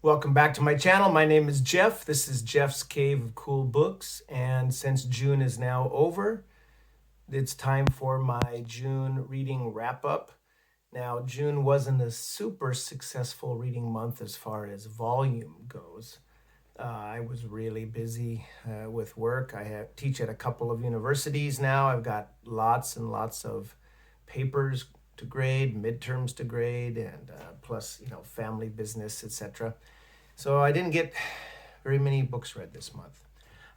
Welcome back to my channel. My name is Jeff. This is Jeff's Cave of Cool Books. And since June is now over, it's time for my June reading wrap-up. Now, June wasn't a super successful reading month as far as volume goes. I was really busy with work. I teach at a couple of universities now. I've got lots and lots of papers to grade, midterms to grade, and plus, family business, etc. So I didn't get very many books read this month.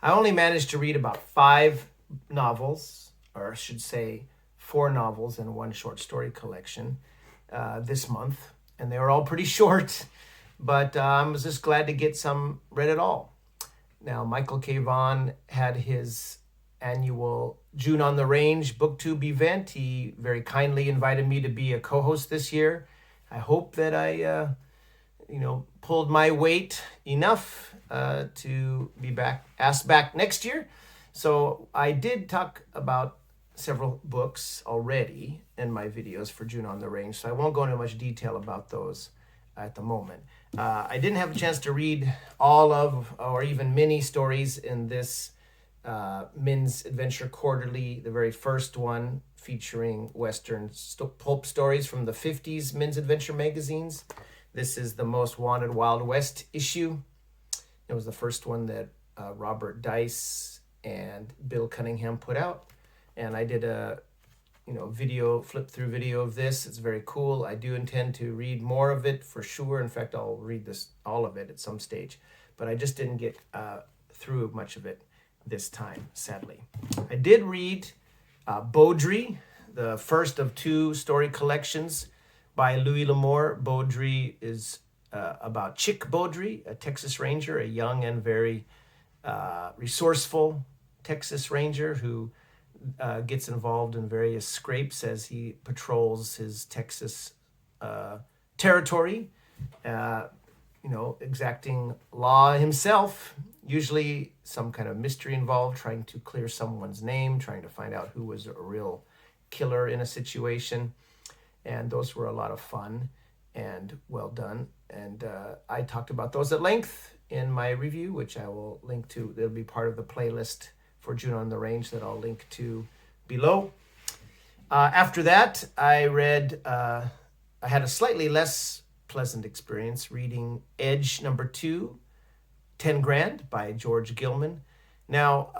I only managed to read about 5 novels, or I should say 4 novels and 1 short story collection this month. And they were all pretty short, but I was just glad to get some read at all. Now, Michael K. Vaughan had his annual June on the Range BookTube event. He very kindly invited me to be a co-host this year. I hope that I pulled my weight enough to be asked back next year. So I did talk about several books already in my videos for June on the Range, so I won't go into much detail about those at the moment. I didn't have a chance to read all of, or even many stories in this Men's Adventure Quarterly, the very first one featuring Western pulp stories from the 50s Men's Adventure magazines. This is the Most Wanted Wild West issue. It was the first one that Robert Dice and Bill Cunningham put out. And I did a flip through video of this. It's very cool. I do intend to read more of it for sure. In fact, I'll read all of it at some stage. But I just didn't get through much of it this time, sadly. I did read Bowdrie, the first of 2 story collections by LouisL'Amour. Bowdrie is about Chick Bowdrie, a Texas Ranger, a young and very resourceful Texas Ranger who gets involved in various scrapes as he patrols his Texas territory, exacting law himself, usually some kind of mystery involved, trying to clear someone's name, trying to find out who was a real killer in a situation. And those were a lot of fun and well done. And I talked about those at length in my review, which I will link to. It'll be part of the playlist for June on the Range that I'll link to below. After that, I had a slightly less pleasant experience reading Edge number 2, 10 Grand by George Gilman. Now,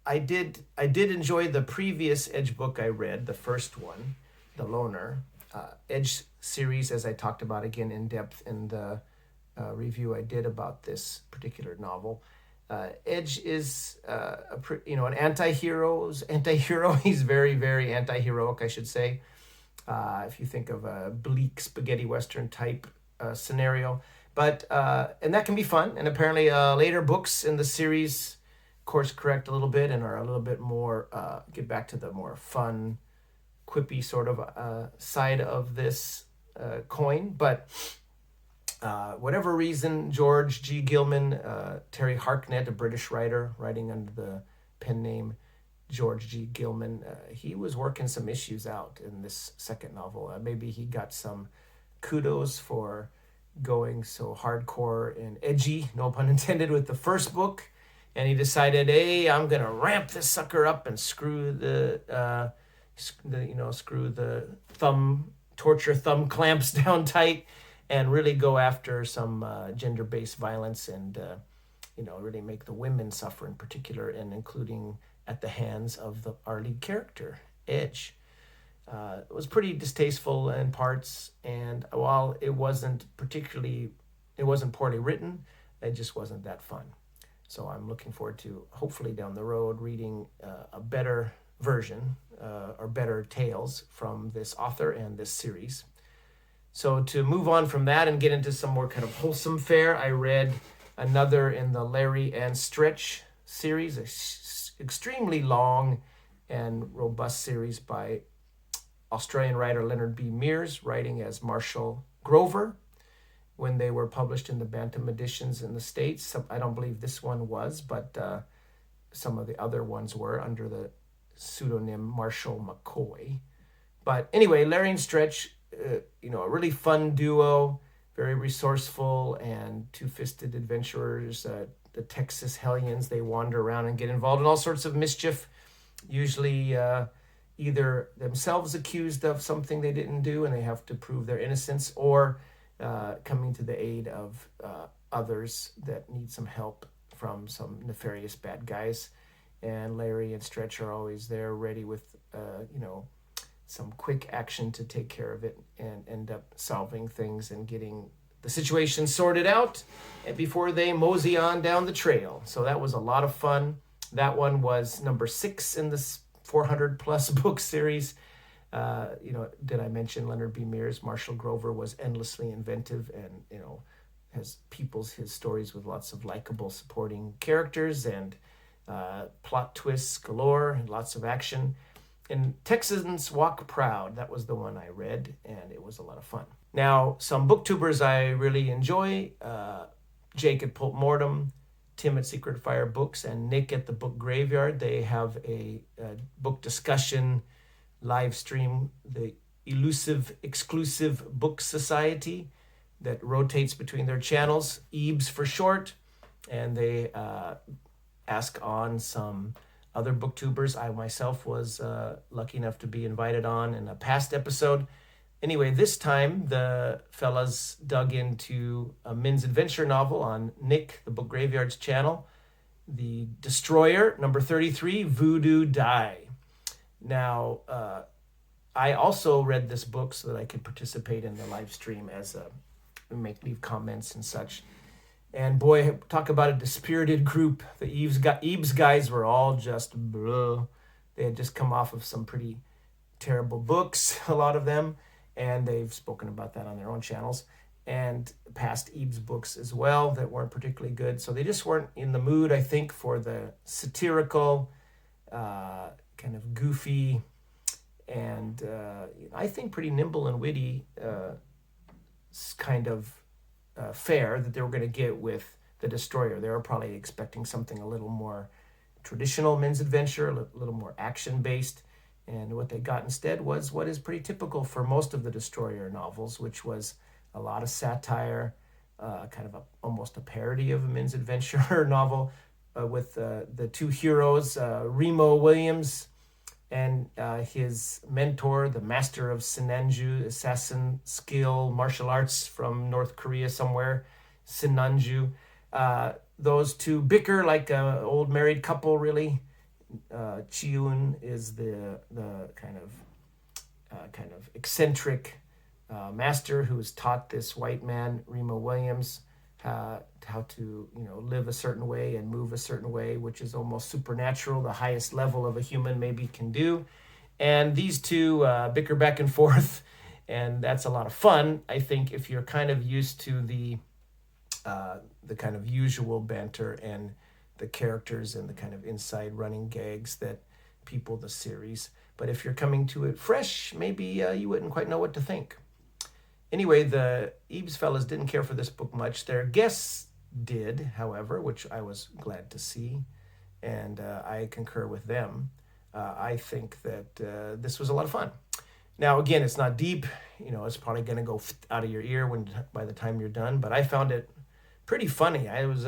I did enjoy the previous Edge book I read, the first one, The Loner. Edge series, as I talked about again in depth in the review I did about this particular novel. Edge is an anti-hero. He's very, very anti-heroic, I should say. If you think of a bleak spaghetti western type scenario. But and that can be fun. And apparently later books in the series course correct a little bit and are a little bit more, get back to the more fun, quippy sort of side of this coin. But whatever reason, George G. Gilman, Terry Harknett, a British writer writing under the pen name George G. Gilman, he was working some issues out in this second novel. Maybe he got some kudos for going so hardcore and edgy, no pun intended, with the first book. And he decided, hey, I'm going to ramp this sucker up and screw the torture thumb clamps down tight and really go after some gender-based violence and, really make the women suffer in particular, and including at the hands of our lead character, Edge. It was pretty distasteful in parts, and while it wasn't poorly written, it just wasn't that fun. So I'm looking forward to, hopefully down the road, reading a better version or better tales from this author and this series. So to move on from that and get into some more kind of wholesome fare, I read another in the Larry and Stretch series, extremely long and robust series by Australian writer Leonard B. Mears, writing as Marshall Grover. When they were published in the Bantam editions in the States, I don't believe this one was, but some of the other ones were under the pseudonym Marshall McCoy. But anyway, Larry and Stretch, a really fun duo, very resourceful and two-fisted adventurers. The Texas Hellions, they wander around and get involved in all sorts of mischief, usually either themselves accused of something they didn't do and they have to prove their innocence, or coming to the aid of others that need some help from some nefarious bad guys. And Larry and Stretch are always there, ready with some quick action to take care of it and end up solving things and getting the situation sorted out before they mosey on down the trail. So that was a lot of fun. That one was number 6 in this 400 plus book series. Did I mention Leonard B. Mears? Marshall Grover was endlessly inventive and, has peoples his stories with lots of likable supporting characters and plot twists galore and lots of action. And Texans Walk Proud, that was the one I read, and it was a lot of fun. Now, some booktubers I really enjoy, Jake at Pulp Mortem, Tim at Secret Fire Books, and Nick at the Book Graveyard. They have a book discussion live stream, the Elusive Exclusive Book Society, that rotates between their channels, EEBS for short, and they ask on some other booktubers. I myself was lucky enough to be invited on in a past episode. Anyway, this time the fellas dug into a men's adventure novel on Nick, the Book Graveyard's channel, The Destroyer, number 33, Voodoo Die. Now, I also read this book so that I could participate in the live stream as leave comments and such. And boy, talk about a dispirited group. The EEBS guys were all just blah. They had just come off of some pretty terrible books, a lot of them, and they've spoken about that on their own channels, and past EEBS books as well that weren't particularly good. So they just weren't in the mood, I think, for the satirical, kind of goofy, and I think pretty nimble and witty kind of fare that they were going to get with The Destroyer. They were probably expecting something a little more traditional men's adventure, a little more action-based, and what they got instead was what is pretty typical for most of the Destroyer novels, which was a lot of satire, kind of almost a parody of a men's adventure novel, with the two heroes, Remo Williams and his mentor, the master of Sinanju, assassin skill, martial arts from North Korea somewhere, Sinanju. Those two bicker like an old married couple, really. Chiun is the kind of eccentric master who's taught this white man, Remo Williams, how to live a certain way and move a certain way, which is almost supernatural, the highest level of a human maybe can do. And these two bicker back and forth, and that's a lot of fun. I think if you're kind of used to the kind of usual banter and the characters and the kind of inside running gags that people the series. But if you're coming to it fresh, maybe you wouldn't quite know what to think. Anyway, the EEBS fellas didn't care for this book much. Their guests did, however, which I was glad to see, and I concur with them. I think that this was a lot of fun. Now, again, it's not deep. It's probably going to go out of your ear by the time you're done, but I found it pretty funny. I was,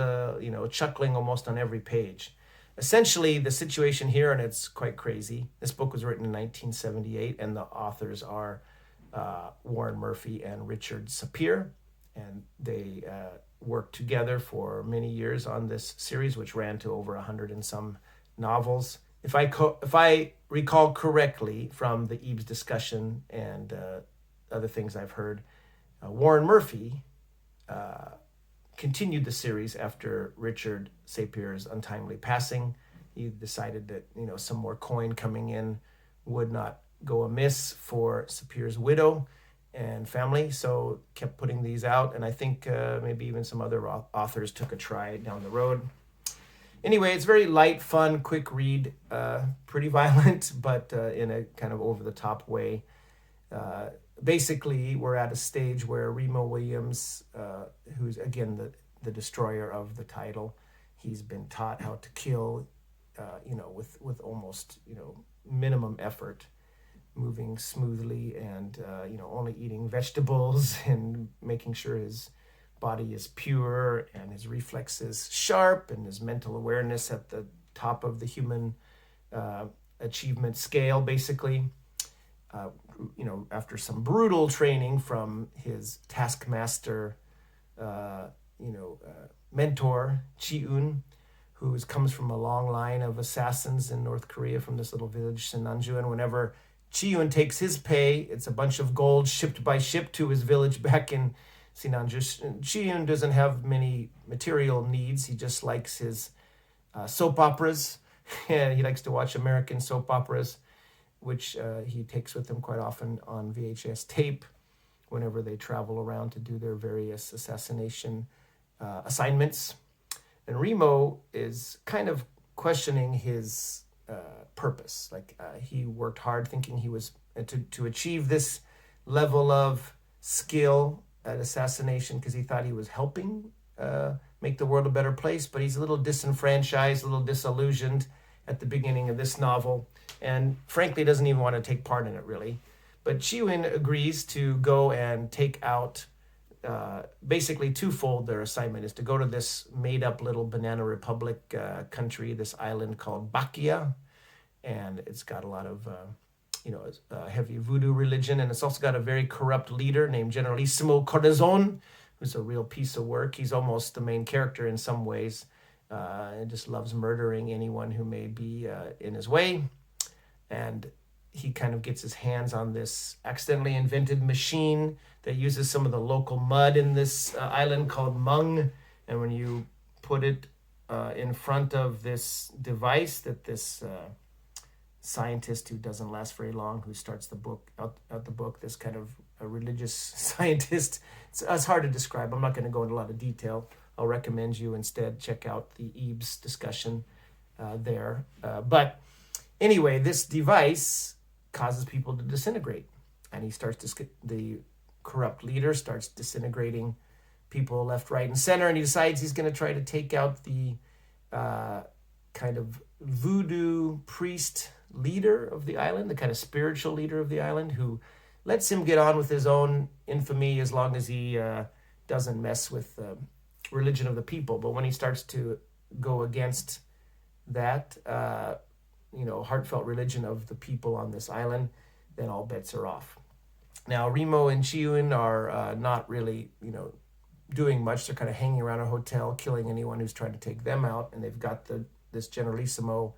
chuckling almost on every page. Essentially, the situation here, and it's quite crazy. This book was written in 1978, and the authors are Warren Murphy and Richard Sapir, and they worked together for many years on this series, which ran to over 100 and some novels. If I recall correctly from the EEBS discussion and other things I've heard, Warren Murphy continued the series after Richard Sapir's untimely passing. He decided that some more coin coming in would not go amiss for Sapir's widow and family, so kept putting these out, and I think maybe even some other authors took a try down the road. Anyway, it's very light, fun, quick read, pretty violent, but in a kind of over-the-top way. Basically, we're at a stage where Remo Williams, who's, again, the destroyer of the title, he's been taught how to kill, with almost, minimum effort. moving smoothly and only eating vegetables and making sure his body is pure and his reflexes sharp and his mental awareness at the top of the human achievement scale, basically. After some brutal training from his taskmaster, mentor, Chi-un, who comes from a long line of assassins in North Korea from this little village, Sinanju. And whenever Chi-un takes his pay, it's a bunch of gold shipped by ship to his village back in Sinanju. Chi-un doesn't have many material needs. He just likes his soap operas. Yeah, he likes to watch American soap operas, which he takes with him quite often on VHS tape whenever they travel around to do their various assassination assignments. And Remo is kind of questioning his purpose. He worked hard thinking he was to achieve this level of skill at assassination because he thought he was helping make the world a better place, but he's a little disenfranchised, a little disillusioned at the beginning of this novel, and frankly doesn't even want to take part in it really. But Chi-un agrees to go and take out basically twofold. Their assignment is to go to this made-up little banana republic country, this island called Bakia, and it's got a lot of heavy voodoo religion, and it's also got a very corrupt leader named Generalissimo Corazon, who's a real piece of work. He's almost the main character in some ways, and just loves murdering anyone who may be in his way. And he kind of gets his hands on this accidentally invented machine that uses some of the local mud in this island called mung. And when you put it in front of this device that this scientist who doesn't last very long, who starts the book out the book, this kind of a religious scientist, it's hard to describe. I'm not going to go into a lot of detail. I'll recommend you instead check out the EEBS discussion there. But anyway, this device causes people to disintegrate, and the corrupt leader starts disintegrating people left, right, and center, and he decides he's going to try to take out the kind of voodoo priest leader of the island, the kind of spiritual leader of the island, who lets him get on with his own infamy as long as he doesn't mess with the religion of the people. But when he starts to go against that heartfelt religion of the people on this island, then all bets are off. Now, Remo and Chi-un are not really, doing much. They're kind of hanging around a hotel, killing anyone who's trying to take them out, and they've got this Generalissimo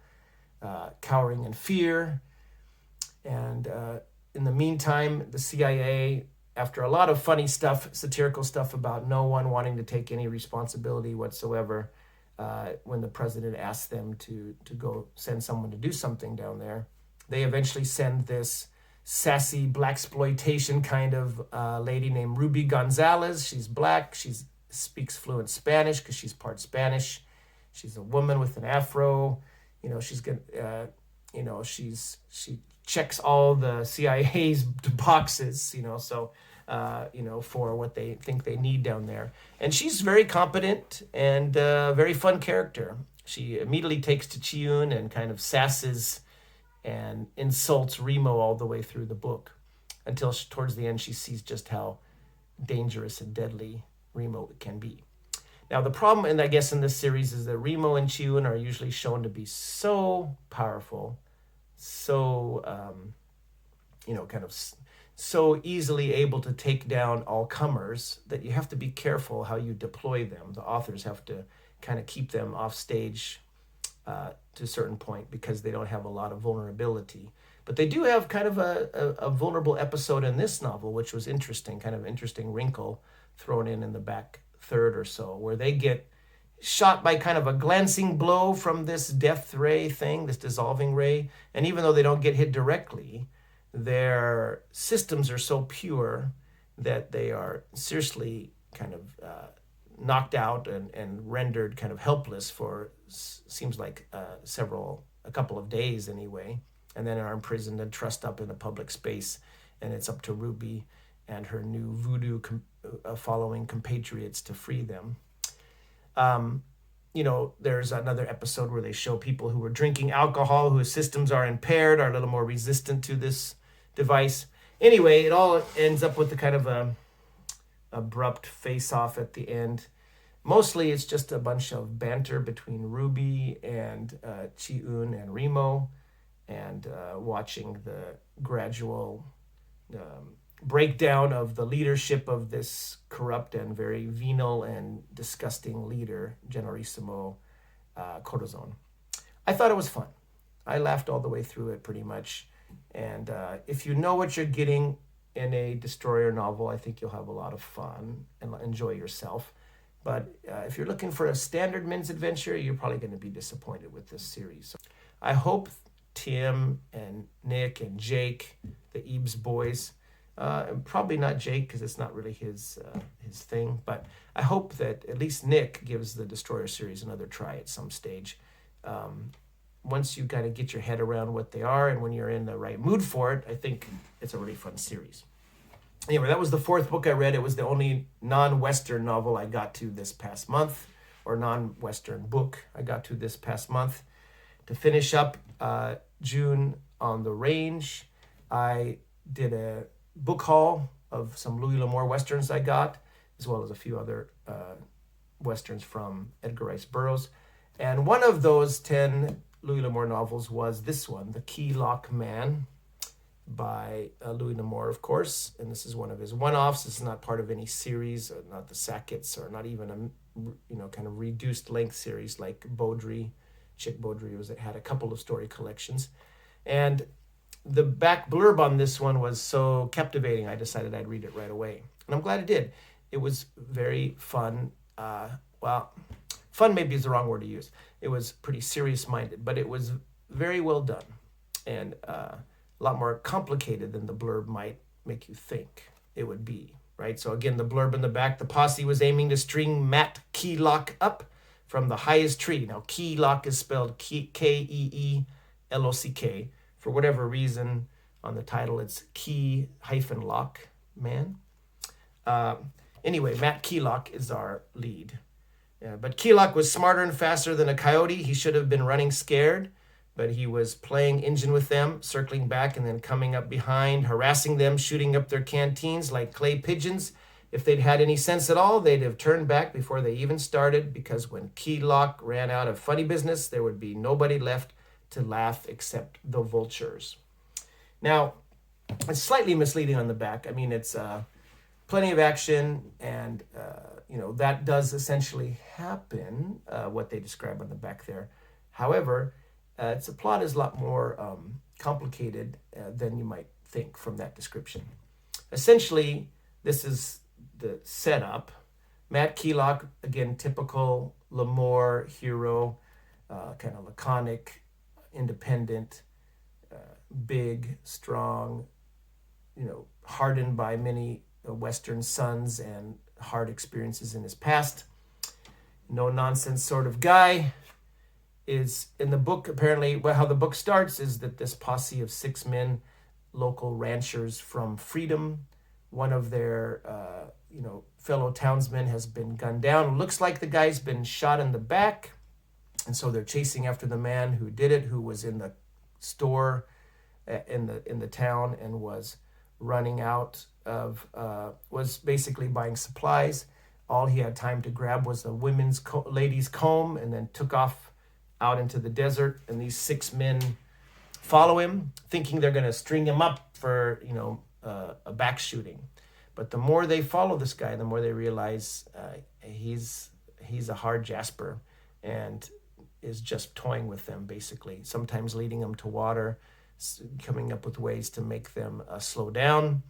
cowering in fear. And in the meantime, the CIA, after a lot of funny stuff, satirical stuff about no one wanting to take any responsibility whatsoever, when the president asked them to go send someone to do something down there, they eventually send this sassy blaxploitation kind of lady named Ruby Gonzalez. She's black. She speaks fluent Spanish because she's part Spanish. She's a woman with an afro. She's good. She checks all the CIA's boxes. For what they think they need down there. And she's very competent and very fun character. She immediately takes to Chi-un and kind of sasses and insults Remo all the way through the book until towards the end she sees just how dangerous and deadly Remo can be. Now, the problem, and I guess in this series, is that Remo and Chi-un are usually shown to be so powerful, so, kind of so easily able to take down all comers that you have to be careful how you deploy them. The authors have to kind of keep them off stage to a certain point because they don't have a lot of vulnerability. But they do have kind of a vulnerable episode in this novel, which was interesting, kind of interesting wrinkle thrown in the back third or so, where they get shot by kind of a glancing blow from this death ray thing, this dissolving ray. And even though they don't get hit directly, their systems are so pure that they are seriously kind of knocked out and rendered kind of helpless for seems like a couple of days anyway, and then are imprisoned and trussed up in a public space, and it's up to Ruby and her new voodoo following compatriots to free them. There's another episode where they show people who are drinking alcohol, whose systems are impaired, are a little more resistant to this device. Anyway, it all ends up with a kind of a abrupt face-off at the end. Mostly it's just a bunch of banter between Ruby and Chi-Un and Remo, and watching the gradual breakdown of the leadership of this corrupt and very venal and disgusting leader, Generalissimo Corazon. I thought it was fun. I laughed all the way through it pretty much. And if you know what you're getting in a Destroyer novel, I think you'll have a lot of fun and enjoy yourself. But if you're looking for a standard men's adventure, you're probably going to be disappointed with this series. So I hope Tim and Nick and Jake, the EEBS boys, probably not Jake because it's not really his thing, but I hope that at least Nick gives the Destroyer series another try at some stage. Once you kind of get your head around what they are and when you're in the right mood for it, I think it's a really fun series. Anyway, that was the fourth book I read. It was the only non-Western novel I got to this past month, or non-Western book I got to this past month. To finish up June on the Range, I did a book haul of some LouisL'Amour Westerns I got, as well as a few other Westerns from Edgar Rice Burroughs. And one of those 10 LouisL'Amour novels was this one, The Key Lock Man, by LouisL'Amour, of course. And this is one of his one-offs. This is not part of any series, or not the Sackets, or not even a kind of reduced length series like Bowdrie. Chick Bowdrie had a couple of story collections. And the back blurb on this one was so captivating, I decided I'd read it right away. And I'm glad I did. It was very fun. Fun maybe is the wrong word to use. It was pretty serious-minded, but it was very well done. And a lot more complicated than the blurb might make you think it would be, right? So again, the blurb in the back, the posse was aiming to string Matt Keylock up from the highest tree. Now, Keylock is spelled Keeelock. For whatever reason, on the title, it's Key-Lock Man. Anyway, Matt Keylock is our lead. But Keylock was smarter and faster than a coyote. He should have been running scared, but he was playing engine with them, circling back and then coming up behind, harassing them, shooting up their canteens like clay pigeons. If they'd had any sense at all, they'd have turned back before they even started, because when Keylock ran out of funny business, there would be nobody left to laugh except the vultures. Now, it's slightly misleading on the back. I mean, it's plenty of action, and that does essentially happen, what they describe on the back there. However, its plot is a lot more complicated than you might think from that description. Essentially, this is the setup. Matt Keylock, again, typical L'Amour hero, kind of laconic, independent, big, strong, hardened by many Western suns and hard experiences in his past. No nonsense sort of guy. Is in the book, apparently, how the book starts is that this posse of 6 men, local ranchers from Freedom, one of their fellow townsmen has been gunned down. Looks like the guy's been shot in the back, and so they're chasing after the man who did it, who was in the store in the town and was running out of was basically buying supplies. All he had time to grab was a ladies' comb, and then took off out into the desert. And these 6 men follow him, thinking they're going to string him up for a back shooting. But the more they follow this guy, the more they realize he's a hard Jasper and is just toying with them, basically. Sometimes leading them to water, coming up with ways to make them slow down.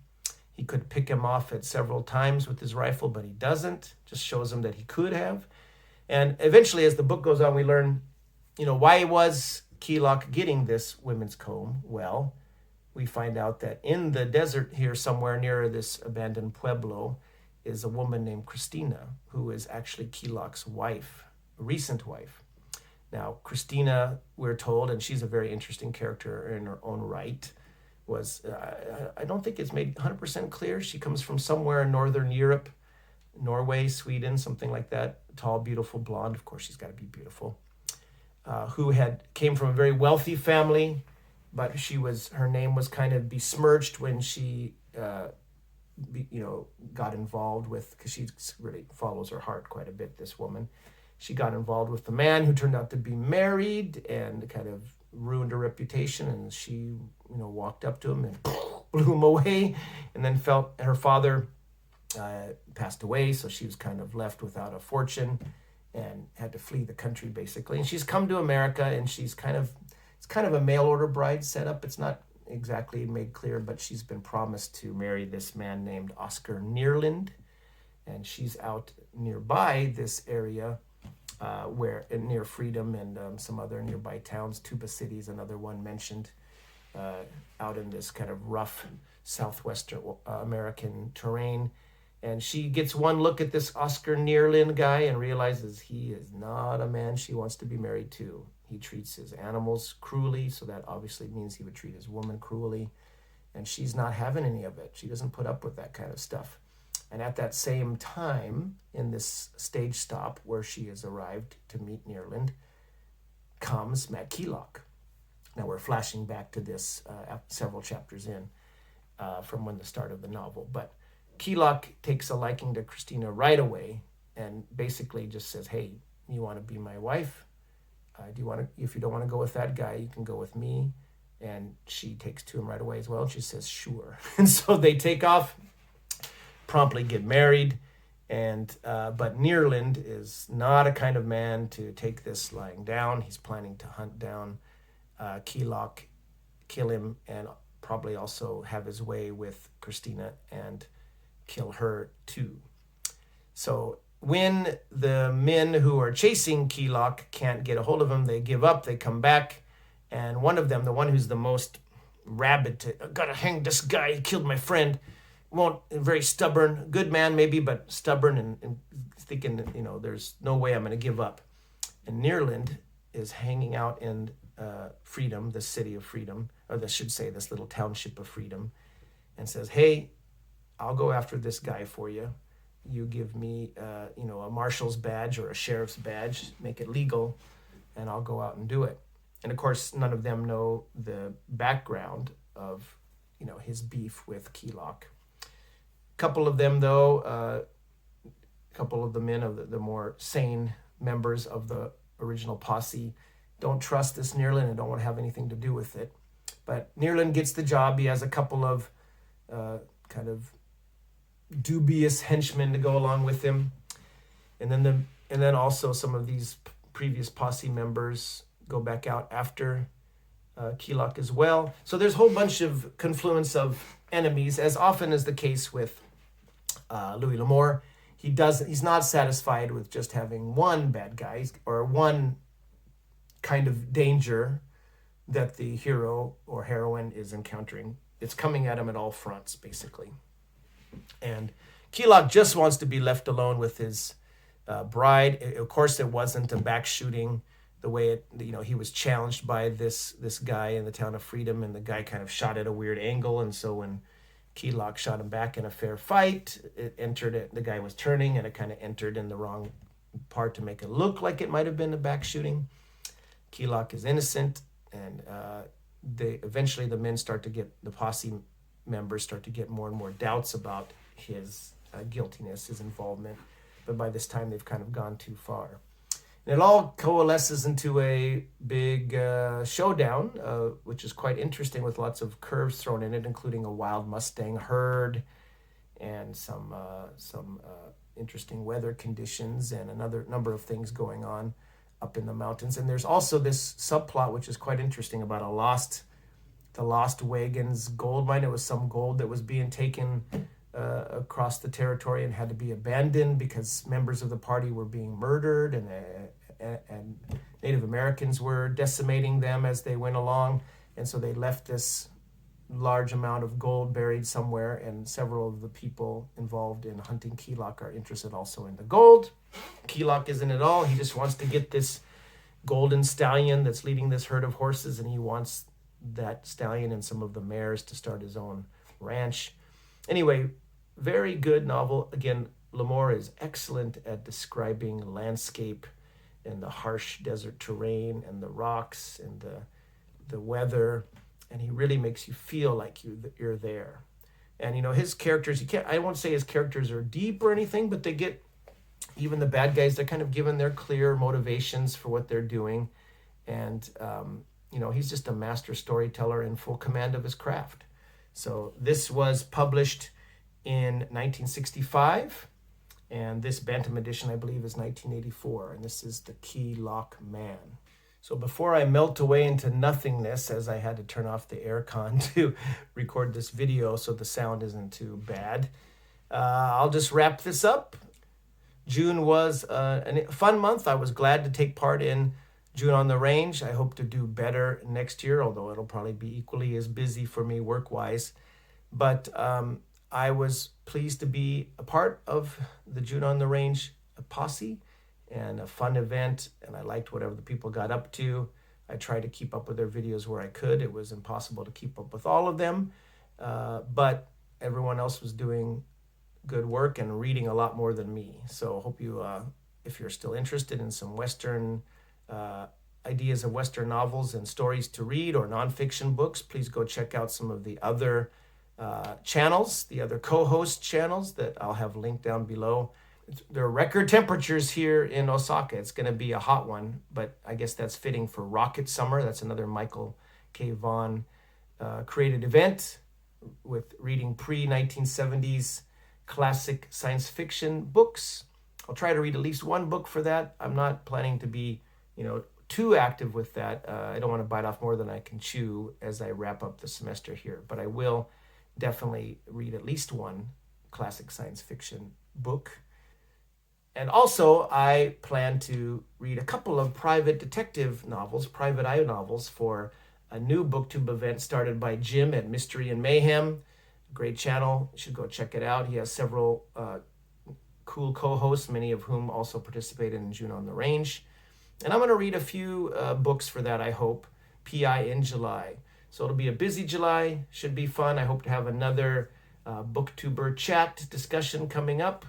He could pick him off at several times with his rifle, but he doesn't. Just shows him that he could have. And eventually, as the book goes on, we learn, why was Keylock getting this women's comb? Well, we find out that in the desert here, somewhere near this abandoned pueblo, is a woman named Christina, who is actually Keylock's wife, a recent wife. Now, Christina, we're told, and she's a very interesting character in her own right, was, I don't think it's made 100% clear. She comes from somewhere in Northern Europe, Norway, Sweden, something like that. Tall, beautiful, blonde. Of course, she's got to be beautiful. Who came from a very wealthy family but her name was kind of besmirched when she got involved with, because she really follows her heart quite a bit, this woman. She got involved with the man who turned out to be married and kind of ruined her reputation, and she walked up to him and blew him away, and then felt her father passed away, so she was kind of left without a fortune and had to flee the country basically. And she's come to America, and it's kind of a mail order bride setup. It's not exactly made clear, but she's been promised to marry this man named Oscar Neerland, and she's out nearby this area where near Freedom and some other nearby towns. Tuba City is another one mentioned, out in this kind of rough southwestern American terrain. And she gets one look at this Oscar Neerland guy and realizes he is not a man she wants to be married to. He treats his animals cruelly, so that obviously means he would treat his woman cruelly. And she's not having any of it. She doesn't put up with that kind of stuff. And at that same time, in this stage stop where she has arrived to meet Neerland, comes Matt Keylock. Now we're flashing back to this several chapters in from when the start of the novel. But Keylock takes a liking to Christina right away and basically just says, hey, you want to be my wife? If you don't want to go with that guy, you can go with me. And she takes to him right away as well. She says, sure. And so they take off, promptly get married. And but Neerland is not a kind of man to take this lying down. He's planning to hunt down Keylock, kill him, and probably also have his way with Christina and kill her too. So when the men who are chasing Keylock can't get a hold of him, they give up, they come back, and one of them, the one who's the most rabid gotta hang this guy, he killed my friend, very stubborn, good man maybe, but stubborn and thinking, there's no way I'm gonna give up. And Neerland is hanging out in Freedom, the city of Freedom, or this little township of Freedom, and says, hey, I'll go after this guy for you. You give me, a marshal's badge or a sheriff's badge, make it legal, and I'll go out and do it. And of course, none of them know the background of, his beef with Keylock. A couple of them, though, a couple of the men of the more sane members of the original posse don't trust this Neerland and don't want to have anything to do with it. But Neerland gets the job. He has a couple of kind of dubious henchmen to go along with him, and then also some of these previous posse members go back out after Keylock as well. So there's a whole bunch of confluence of enemies, as often is the case with LouisL'Amour. He's not satisfied with just having one bad guy or one kind of danger that the hero or heroine is encountering. It's coming at him at all fronts, basically. And Keylock just wants to be left alone with his bride. Of course, it wasn't a back shooting the way he was challenged by this guy in the town of Freedom, and the guy kind of shot at a weird angle. And so when Keylock shot him back in a fair fight, the guy was turning, and it kind of entered in the wrong part to make it look like it might have been a back shooting. Keylock is innocent, and eventually the posse members start to get more and more doubts about his guiltiness, his involvement. But by this time, they've kind of gone too far. And it all coalesces into a big showdown, which is quite interesting, with lots of curves thrown in it, including a wild Mustang herd and some interesting weather conditions and another number of things going on up in the mountains. And there's also this subplot, which is quite interesting, about the Lost Wagons gold mine. It was some gold that was being taken across the territory and had to be abandoned because members of the party were being murdered, and Native Americans were decimating them as they went along. And so they left this large amount of gold buried somewhere, and several of the people involved in hunting Keylock are interested also in the gold. Keylock isn't at all. He just wants to get this golden stallion that's leading this herd of horses, and he wants that stallion and some of the mares to start his own ranch. Anyway, very good novel. Again, L'Amour is excellent at describing landscape and the harsh desert terrain and the rocks and the weather and he really makes you feel like you're there. And his characters, I won't say his characters are deep or anything, but they get, even the bad guys, they're kind of given their clear motivations for what they're doing. And he's just a master storyteller in full command of his craft. So this was published in 1965, and this Bantam edition, I believe, is 1984, and this is The Key Lock Man. So before I melt away into nothingness, as I had to turn off the aircon to record this video so the sound isn't too bad, I'll just wrap this up. June was a fun month. I was glad to take part in June on the Range. I hope to do better next year, although it'll probably be equally as busy for me work-wise. But I was pleased to be a part of the June on the Range posse, and a fun event, and I liked whatever the people got up to. I tried to keep up with their videos where I could. It was impossible to keep up with all of them, but everyone else was doing good work and reading a lot more than me. So hope you, if you're still interested in some Western ideas of Western novels and stories to read, or nonfiction books, please go check out some of the other channels, the other co-host channels that I'll have linked down below. There are record temperatures here in Osaka. It's going to be a hot one, but I guess that's fitting for Rocket Summer. That's another Michael K. Vaughan created event with reading pre-1970s classic science fiction books. I'll try to read at least one book for that. I'm not planning to be, too active with that. I don't want to bite off more than I can chew as I wrap up the semester here, but I will definitely read at least one classic science fiction book. And also, I plan to read a couple of private detective novels, private eye novels, for a new BookTube event started by Jim at Mystery and Mayhem. Great channel. You should go check it out. He has several cool co-hosts, many of whom also participated in June on the Range. And I'm going to read a few books for that, I hope, PI in July. So it'll be a busy July. Should be fun. I hope to have another BookTuber chat discussion coming up,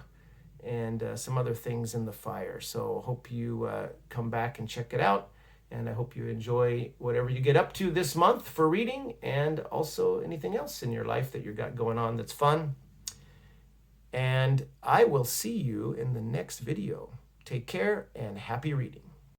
and some other things in the fire. So hope you come back and check it out. And I hope you enjoy whatever you get up to this month for reading, and also anything else in your life that you've got going on that's fun. And I will see you in the next video. Take care and happy reading.